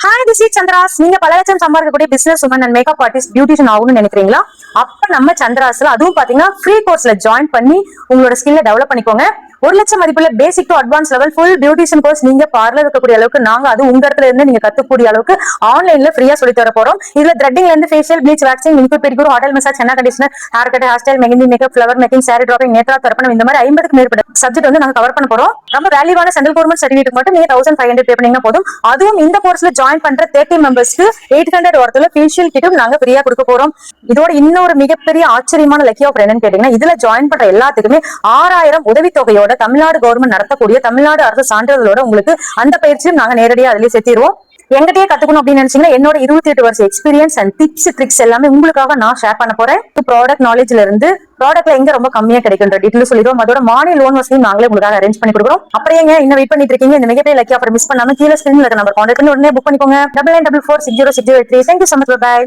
Hi this is Chandra's. நீங்க பல லட்சம் சம்பாதிக்கக்கூடிய business woman and makeup artist beautician ஆகணும்னு நினைக்கிறீங்களா? அப்ப நம்ம சந்திராஸ்ல அதுவும் பாத்தீங்கன்னா ஃப்ரீ கோர்ஸ்ல ஜாயின் பண்ணி உங்களோட ஸ்கில்ல டெவலப் பண்ணிக்கோங்க. 1 லட்சம் மதிப்புள்ள basic to advance level full beautician course நீங்க பார்லர் இருக்கக்கூடிய அளவுக்கு நாங்க அது உங்க இடத்துல இருந்து நீங்க கத்துக்கூடிய அளவுக்கு ஆன்லைன்ல ஃப்ரீயா சொல்லி தர போறோம். இதுல த்ரெட்டிங்ல இருந்து facial, bleach, waxing, manicure, pedicure, hotel massage, henna conditioner, hair cut, hair style, mehndi makeup, flower making, sari draping, நேத்ரா தர்ப்பணம், இந்த மாதிரி 50க்கு மேற்பட்ட சப்ஜெக்ட் வந்து நாங்க கவர் பண்ண போறோம். ரொம்ப வேல்யூவான சென்ட்ரல் கவர்மெண்ட் சர்டிஃபிகேட் மட்டும் நீங்க 1500 பே பண்ணீங்கன்னா போதும். அதுவும் இந்த கோர்ஸ்ல ஜாயின் பண்ற 30 மெம்பர்ஸ்க்கு 800 ஒருத்தல ஃபேஷியல் கிட்டும் நாங்க ஃப்ரீயா கொடுக்க போறோம். இதோட இன்னொரு மிகப்பெரிய ஆச்சரியமான லக்கி ஆஃபர் என்னன்னு கேட்டீங்கன்னா, இதுல ஜாயின் பண்ற எல்லாத்துக்குமே 6000 உதவித்தொகையோட தமிழ்நாடு கவர்மெண்ட் நடத்தக்கூடிய தமிழ்நாடு அரசு சான்றிதழோட உங்களுக்கு அந்த பயிற்சியும் நாங்க நேரடியா அதிலே சேர்த்திடுவோம். எங்கிட்டயே கத்துக்கணும் அப்படின்னு நினைச்சீங்கன்னா என்னோட 28 வருஷம் எக்ஸ்பீரியன்ஸ் அண்ட் டிப்ஸ் ட்ரிக்ஸ் எல்லாமே உங்களுக்காக நான் ஷேர் பண்ண போறேன். ப்ராடக்ட் நாலேஜ்ல இருந்து ப்ராடக்ட்ல எங்க ரொம்ப கம்மியா கிடைக்கின்ற டீட்டெயில் சொல்லிடுவோம். அதோட மானிய லோன் வசதியும் நாங்களே உங்களுக்காக அரேஞ்ச் பண்ணி கொடுக்குறோம். அப்படியே இன்னும் வெயிட் பண்ணிட்டு இருக்கீங்க? இந்த மிகப்பெரிய லக்கி ஆஃபர் மிஸ் பண்ணாம கீழே ஸ்கிரீன்ல இருக்க நம்பர் கான்டாக்ட் பண்ணி உடனே புக் பண்ணிக்கோங்க. 9944606083. Thank you so much. Bye.